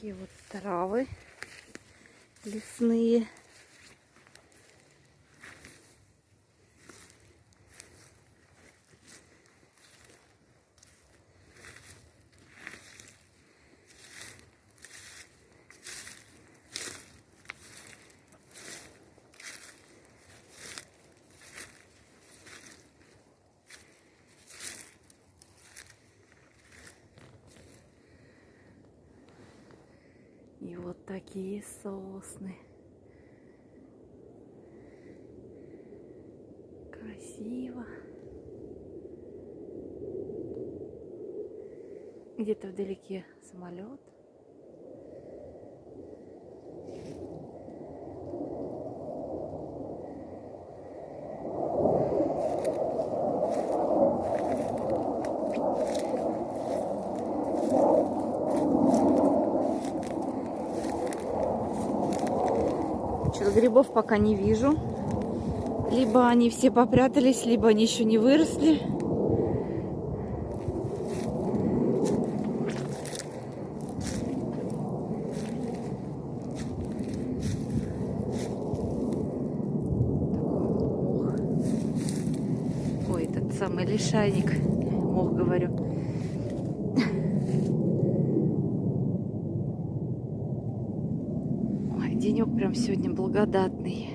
такие вот травы лесные. И вот такие сосны. Красиво. Где-то вдалеке самолет. Что-то грибов пока не вижу. Либо они все попрятались, либо они еще не выросли. Ой, этот самый лишайник. Мох, говорю. Ой, денек прям сегодня благодатный.